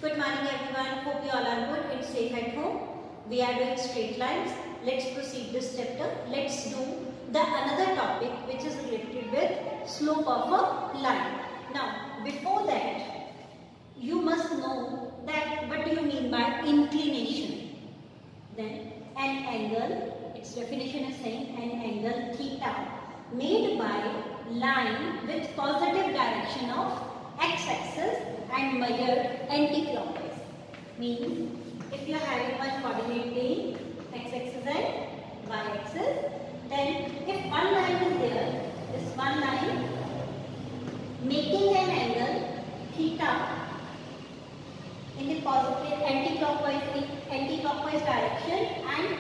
Good morning everyone. Hope you all are good and safe at home. We are doing straight lines. Let's proceed this chapter. Let's do the another topic which is related with slope of a line. Now before that you must know that what do you mean by inclination. Then an angle, its definition is saying an angle theta made by line with positive direction of x-axis and measured anti-clockwise. Means if you are having one coordinate plane, x-axis and y-axis, then if one line is there, this one line making an angle theta in the positive anti-clockwise direction and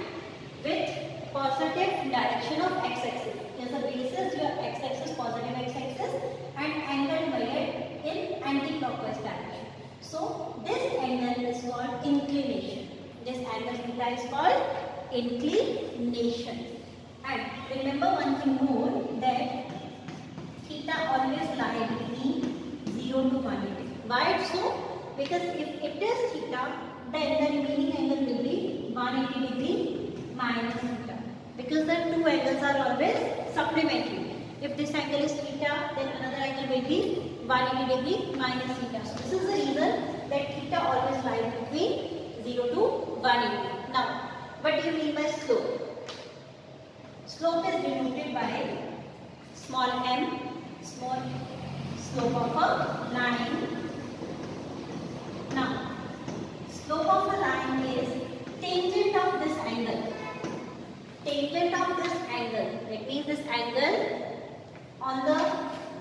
with positive direction of x-axis. As a basis, your x-axis, positive x-axis, and angle measured in anti-clockwise direction. So this angle is called inclination. This angle theta is called inclination. And remember one thing more, that theta always lies between 0 to 180. Why so? Because if it is theta, then the remaining angle will be 180 degree minus theta. Because the two angles are always supplementary. If this angle is theta, then another angle will be 180 degree minus theta. So this is the reason that theta always lies between 0 to 180. Now, what do you mean by slope? Slope is denoted by small m, small slope of a line. Now, slope of a line is tangent of this angle. Tangent of this angle, that means this angle on the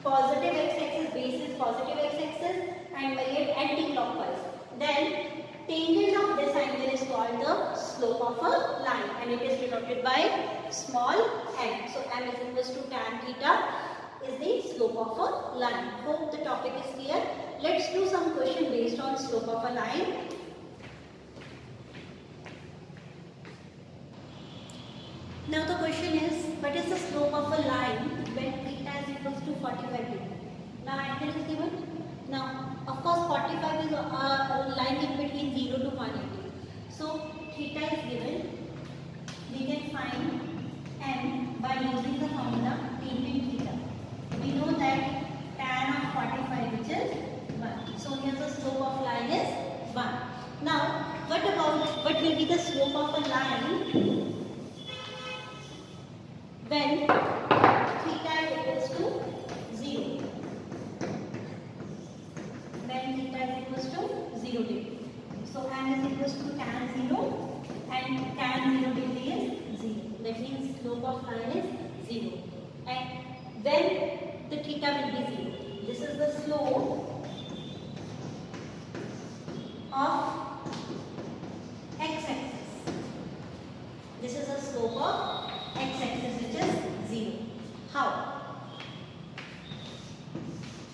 positive x-axis, basis positive x-axis and measured anti-clockwise. Then tangent of this angle is called the slope of a line and it is denoted by small m. So m is equals to tan theta is the slope of a line. Hope the topic is clear. Let's do some question based on slope of a line. Now the question is, what is the slope of a line when theta is equals to 45 degree? Now angle is given. Now of course 45 is a line in between 0 to 180. So theta is given. We can find m by using the formula tangent theta. We know that tan of 45 which is 1. So here the slope of line is 1. Now what will be the slope of a line when theta is equals to 0? When theta is equals to 0 degree. So m is equals to tan 0 and tan 0 degree is 0. That means slope of line is 0. And when the theta will be 0. This is the slope of x-axis. This is the slope of x-axis which is 0. How?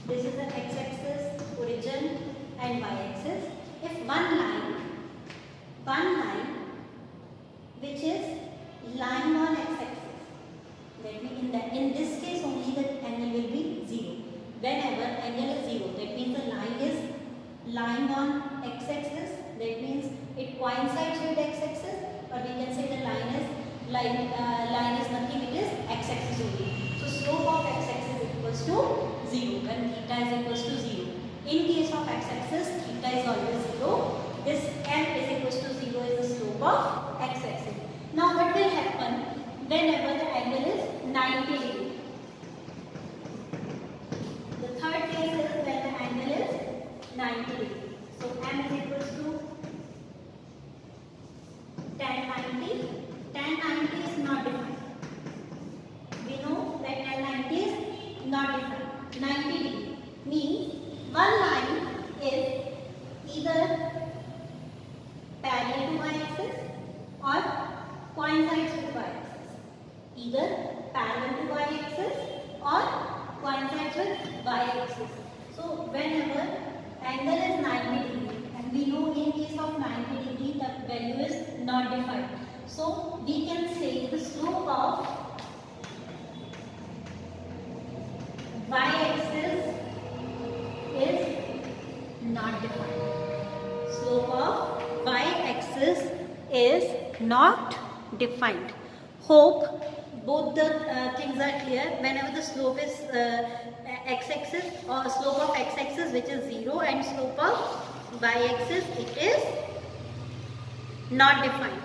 This is the x-axis, origin and y-axis. If one line which is lying on x-axis, that means in this case only the angle will be 0. Whenever angle is 0, that means the line is lying on x-axis, that means it coincides with x-axis, or we can say the line is nothing, it is x-axis only. So slope of x-axis is equals to 0 when theta is equals to 0. In case of x-axis, theta is always 0. This m is equals to 0 is the slope of x-axis. Now what will happen whenever the angle is 90 degree? The third case is when the angle is 90 degree. So m is equals to tan 90. Tan 90 is not defined. We know that tan 90 is not defined. 90 degree means one line is either parallel to y-axis or coincides with y-axis. Either parallel to y-axis or coincides with y-axis. So whenever angle is 90 degree and we know in case of 90 degree the value is not defined. So we can say the slope of y-axis is not defined. slope of y-axis is not defined. Hope both the things are clear. Whenever the slope is x-axis or slope of x-axis which is 0 and slope of y-axis it is not defined.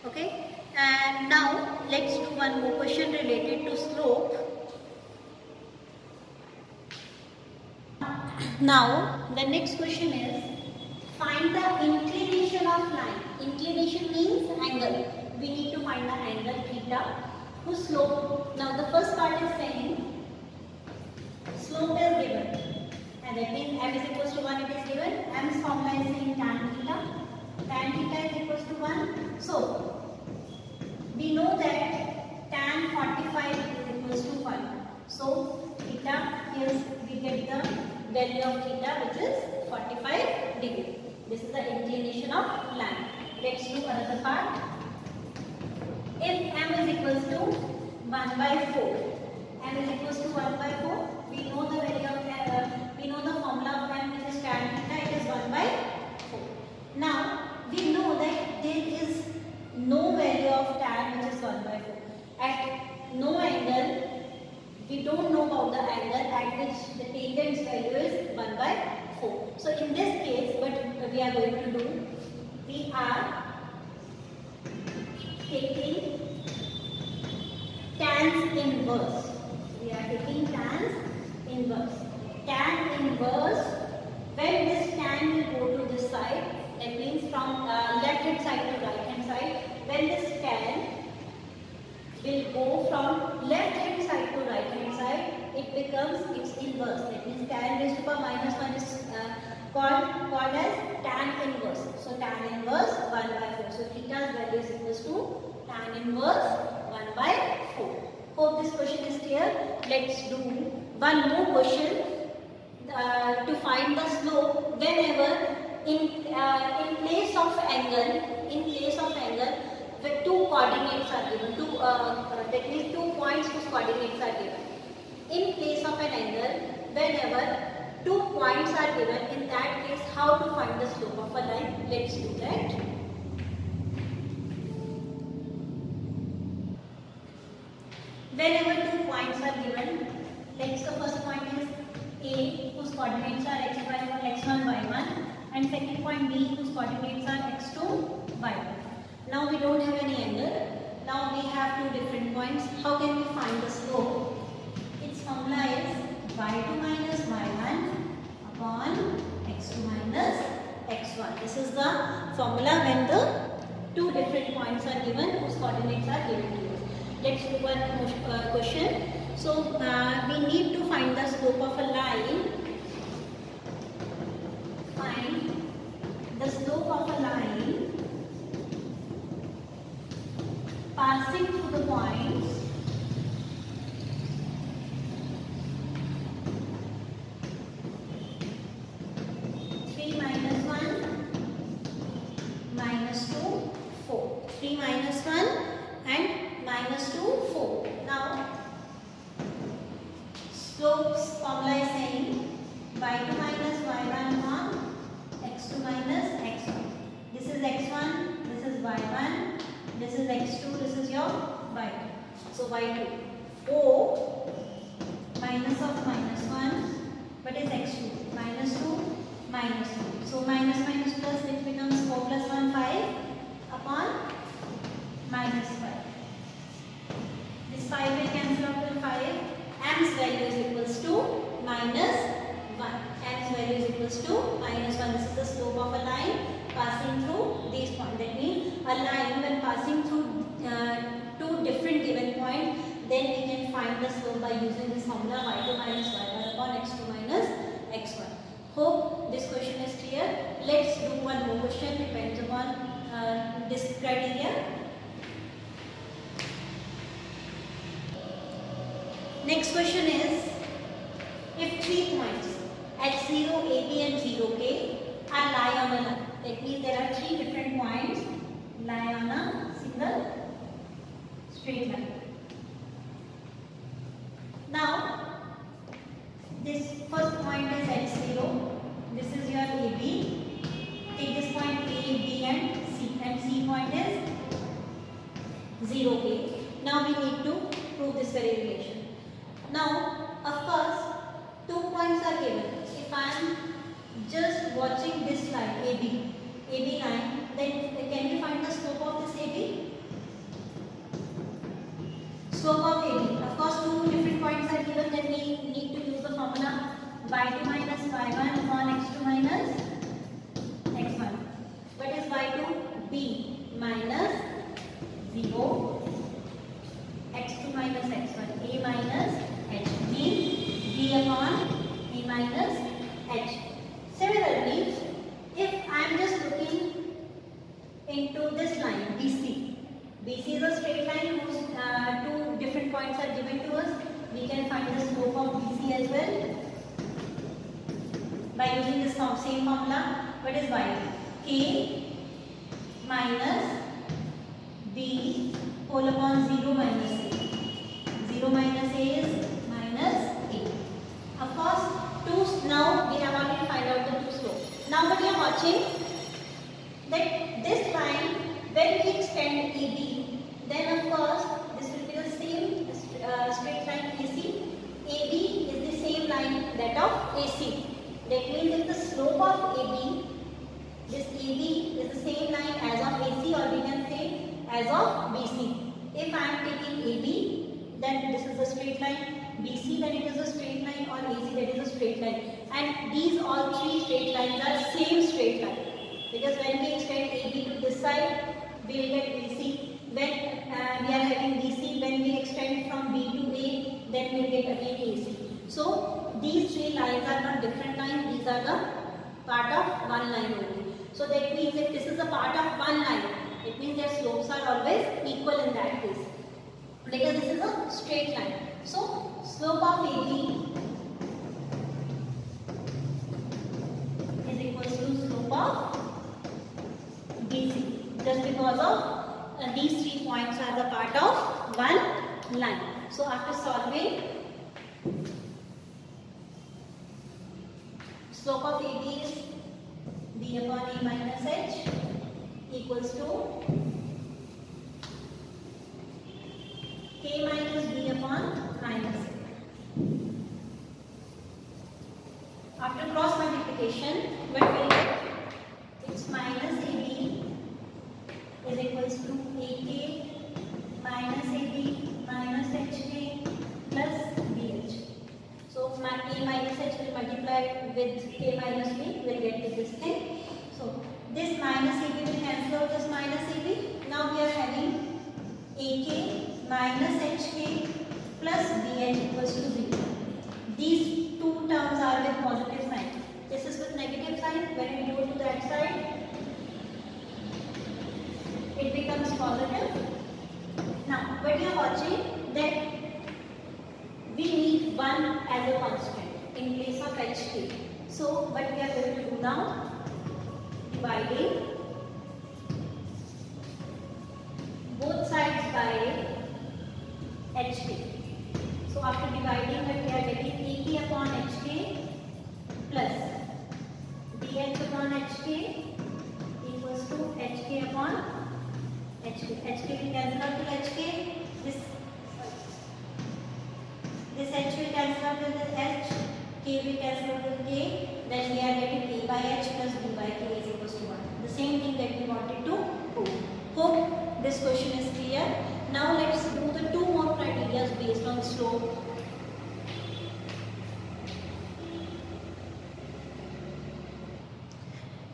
Okay. And now let's do one more question related to slope. Now the next question is find the inclination of line. Inclination means angle. We need to find the angle theta whose slope. Now the first part is saying slope is given and that means m is equals to 1 it is given. M's formula is saying tan theta. Tan theta is equals to 1. So we know that tan 45 is equals to 1. So theta is, we get the value of theta which is 45 degree. This is the inclination of line. Let's do another part. If m is equals to 1 by 4, m is equals to 1 by 4, we know the value of we know the formula of m which is tan theta, it is 1 by 4. Now we know that there is no value of tan which is 1 by 4. At no angle, we don't know about the angle at which the tangent's value is 1 by 4. So in this case, what we are going to do, we are taking tan's inverse. We are taking tan's inverse. Tan inverse, when this tan will go to this side, that means from left hand side to right hand side, when this tan will go from left hand side to right hand side, it becomes its inverse. That means tan raised to power minus 1 is called as tan inverse. So tan inverse 1 by 4. So theta's value is equals to tan inverse 1 by 4. Hope this question is clear. Let's do one more question to find the slope whenever in place of angle, the two coordinates are given. That means 2 points whose coordinates are given. In place of an angle, whenever 2 points are given, in that case, how to find the slope of a line? Let's do that. Whenever 2 points are given, let's the first point is A, whose coordinates are x1, y1, and second point B, whose coordinates are x2, y1. Now we don't have any angle. Now we have 2 different points. How can we find the slope? Its formula is y2 minus y1 upon x2 minus x1. This is the formula when the 2 different points are given whose coordinates are given to us. Let's do one question. So we need to find the slope of a line. Find the slope of a line passing through the points slopes formula is saying y2 minus y1 upon x2 minus x1. This is x1, this is y1, this is x2, this is your y2. So y2, O minus of minus 1, what is x2? Minus 2, minus 2. So minus minus plus, which becomes 4 plus 1, 5 upon minus 5. This 5 will cancel out to 5. M's value is equals to minus 1. M's value is equals to minus 1. This is the slope of a line passing through these points. That means a line when passing through 2 different given points, then we can find the slope by using this formula y2 minus y1 upon x2 minus x1. Hope this question is clear. Let's do one more question, depends upon this criteria. Next question is, if 3 points x0, ab and 0k are lie on a line. That means there are 3 different points lie on a single straight line. Now, this first point is x0, this is your AB, take this point A, B and C point is 0K. Now we need to prove this very relation. Now, of course, 2 points are given. If I am just watching this line AB line, then can we find the slope of this AB? Slope of AB. Of course, 2 different points are given. Then we need to use the formula y2 minus y1 upon x2 minus x1. What is y2? B minus 0, x2 minus x1, a minus h, means b upon a minus h. Similarly, if I am just looking into this line BC is a straight line whose 2 different points are given to us. We can find the slope of BC as well by using this same formula. What is y? K minus b whole upon 0 minus a. 0 minus a is minus a. Of course, now we have already found out the 2 slopes. Now what you are watching, that this line, when we extend AB, then of course this will be the same straight line AC. AB is the same line that of AC. That means if the slope of AB, this AB is the same line as of AC, or we can say as of BC. If I am taking AB, then this is a straight line. BC, then it is a straight line, or AC, that is a straight line. And these all 3 straight lines are same straight line. Because when we extend AB to this side, we will get BC. When we are having BC, when we extend from B to A, then we will get again AC. So these 3 lines are not different lines, these are the part of one line only. So that means if this is a part of one line, it means their slopes are always equal in that case. Because this is a straight line. So slope of AB is equal to slope of BC, just because of these 3 points are the part of one line. So after solving, slope of AB is b upon a minus h equals to k minus b upon minus a. After cross multiplication, what will get? It's minus AB is equals to AK minus AB minus HK plus BH. So A minus H will multiply with K minus B, will get to this thing. So this minus AB will cancel out this minus AB. Now we are having AK minus HK plus BH equals to 0. These 2 terms are with positive sign. This is with negative sign. When we go to that side, it becomes positive. Now, when you are watching that we need 1 as a constant in place of HK. So, what we are going to do now, dividing both sides by HK. So, after dividing that, we are getting AK upon HK plus BH upon HK equals to HK upon HK. HK will cancel out to HK. This H will cancel out with this H. K will cancel out with K. Then we are getting A by H plus B by K is equals to 1. The same thing that we wanted to prove. Hope this question is clear. Now let's do the 2 more criteria based on slope.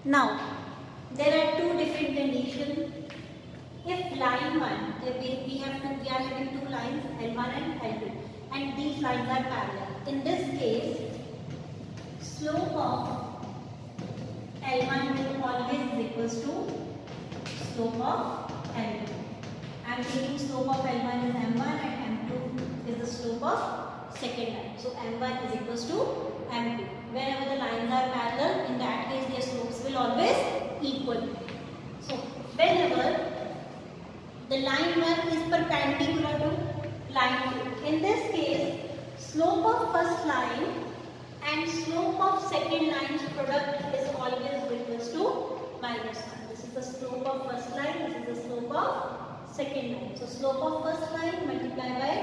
Now, there are 2 different conditions. If line 1, we are having 2 lines, L1 and L2, and these lines are parallel. In this case, slope of L1 will always is equals to slope of L2. I am taking slope of L1 is M1 and M2 is the slope of second line. So M1 is equals to M2. Whenever the lines are parallel, in that case their slopes will always equal. So whenever the line 1 is perpendicular to line 2. In this case, slope of first line and slope of second line's product is always equals to minus 1. This is the slope of first line, this is the slope of second line. So slope of first line multiplied by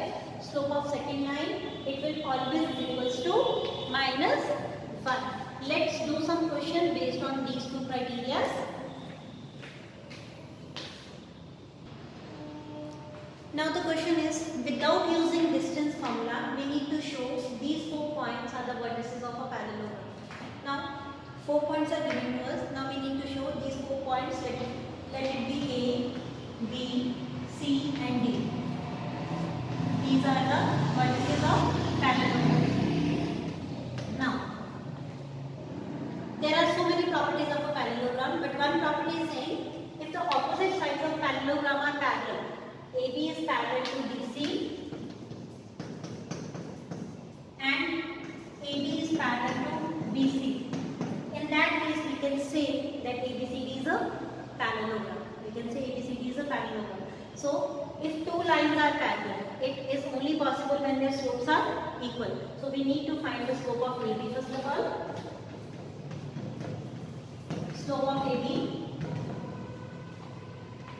slope of second line, it will always equals to minus 1. Let's do some question based on these two criteria. Now the question is, without using distance formula, we need to show these 4 points are the vertices of a parallelogram. Now 4 points are given to us. Now we need to show these 4 points. Let it be A, B, C and D. These are the vertices of parallelogram. Now, there are so many properties of a parallelogram, but one property is saying if the opposite sides of parallelogram are parallel, AB is parallel to BC and AB is parallel to BC. In that case, we can say that ABCD is a parallelogram. We can say ABCD is a parallelogram. So, if two lines are parallel, it is only possible when their slopes are equal. So, we need to find the slope of AB first of all. Slope of AB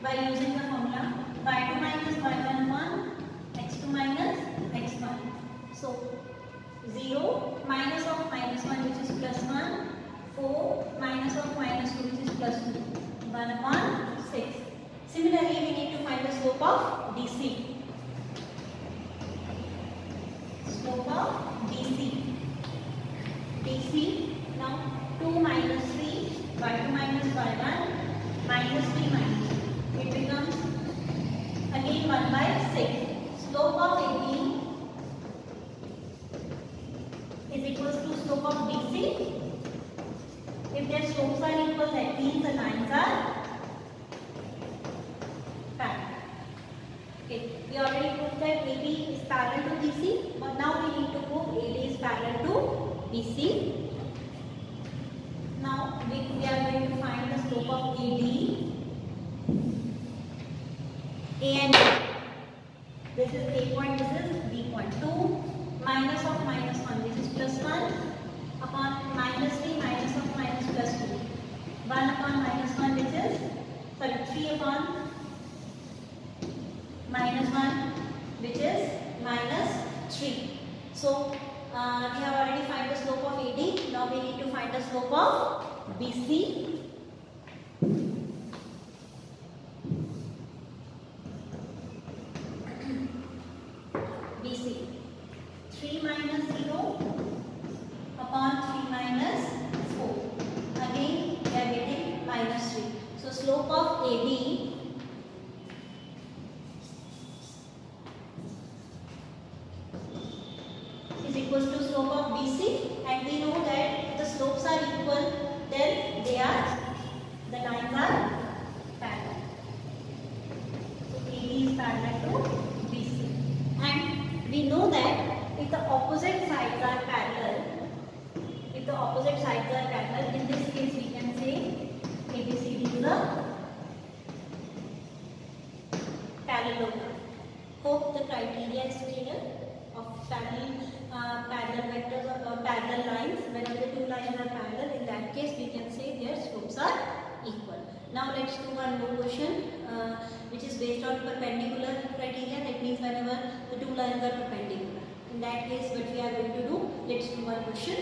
by using the formula y2 minus y1 1, x2 minus x1. So 0 minus of minus 1 which is plus 1, 4 minus of minus 2 which is plus 2, 1 upon 6. Similarly, we need to find the slope of DC. Slope of DC. DC, now 2 minus 3, y2 minus y1, minus 3 minus 2. It becomes again 1 by 6. Slope of AB is equals to slope of BC. If their slopes are equal, that means the lines are parallel. Okay, we already proved that AB is parallel to BC, but now we need to prove AD is parallel to BC. Now we are going to find the slope of AD. A and B. This is A point, this is B point. 2 minus of minus 1, this is plus 1 upon minus 3 minus of minus plus 2. 1 upon minus 1 which is, 3 upon minus 1 which is minus 3. So, we have already found the slope of AD. Now we need to find the slope of BC. BC. 3 minus 0 upon 3 minus 4. Again, we are getting minus 3. So, slope of AD is equals to slope of BC, and we know that if the slopes are equal, then the lines are parallel. So AD is parallel to BC, and we know that if the opposite sides are parallel, in this case we can say ABCD is a parallelogram. Hope the criteria is clear of parallel vectors or parallel lines. Whenever the two lines are parallel, in that case we can say their slopes are equal. Now let's do one more question which is based on perpendicular criteria. That means whenever the two lines are perpendicular. In that case, what we are going to do, let's do one question.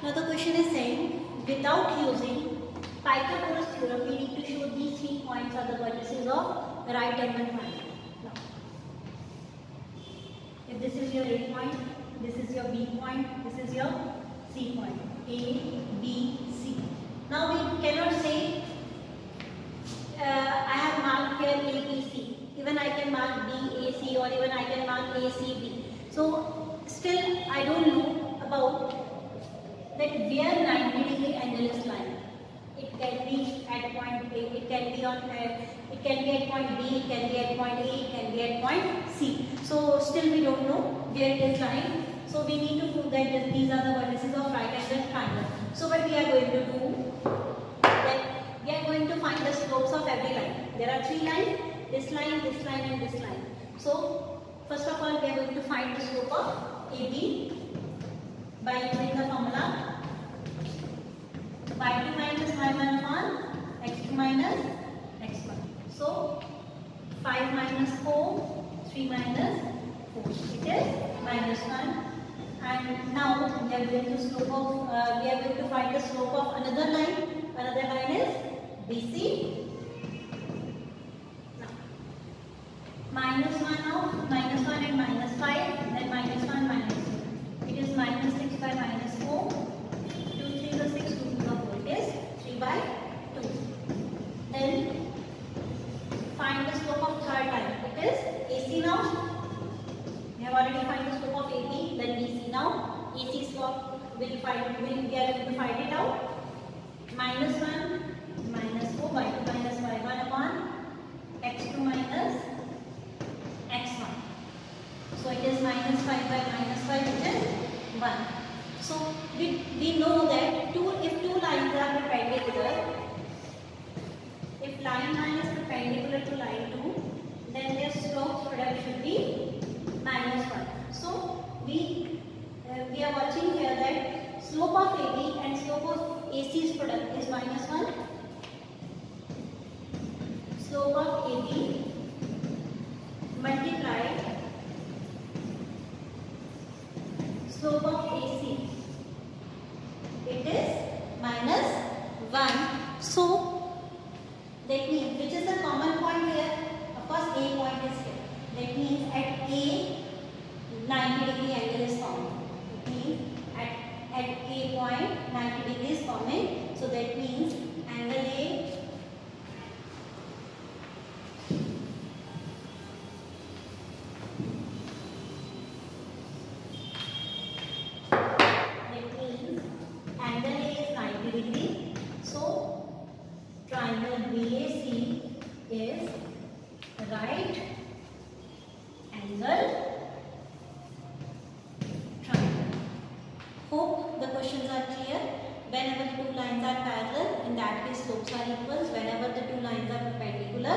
Now the question is saying, without using Pythagoras theorem, we need to show these 3 points are the vertices of right angle triangle. Now, if this is your A point, this is your B point, this is your C point. A, B, C. Now we cannot say I have marked here A, B, C. Even I can mark B, A, C, or even I can mark A, C, B. So still I don't know about that where 90 degree angle is lying. It can be at point A, it can be at point B, it can be at point A, it can be at point C. So still we don't know where it is lying. So we need to prove that these are the vertices of right angle triangle. So what we are going to do, that we are going to find the slopes of every line. There are 3 lines, this line, this line and this line. So first of all we are going to find the slope of AB. by using the formula y2 minus y1 upon x2 minus x1. So 5 minus 4, 3 minus 4. It is minus 1. And now we are going to find the slope of another line. Another line is BC. Now minus 1 and minus 5, then minus 1 minus 2. It is minus 6 by minus 4. 2 3 is 6, 2 to the 4. It is 3 by 2. Then find the slope of third line. It is AC now. We have already find the slope of AB. Then BC now. AC slope we are going to find it out. Minus 1 minus 4 y2 minus y1 upon x2 minus x1. So it is minus 5 by minus 5, which is 1. So we know that if two lines are perpendicular, if line 1 is perpendicular to line 2, then their slope product should be minus 1. So we are watching here that slope of AB and slope of AC's product is minus 1. Slope of AB multiplied slope of AC, it is minus 1. So that means, which is the common point here? Of course A point is here. That means at A 90 degree angle is forming. It means at A point 90 degree is forming. So that means angle A triangle BAC is right angle triangle. Hope the questions are clear. Whenever the two lines are parallel, in that case slopes are equal. Whenever the two lines are perpendicular,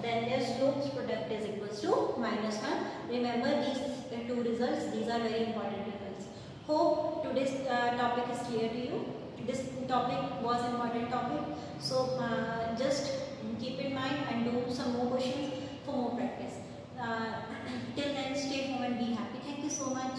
then their slopes product is equals to minus 1. Remember these two results, these are very important results. Hope today's topic is clear to you. This topic was an important topic, so just keep in mind and do some more questions for more practice. Till then, stay home and be happy. Thank you so much.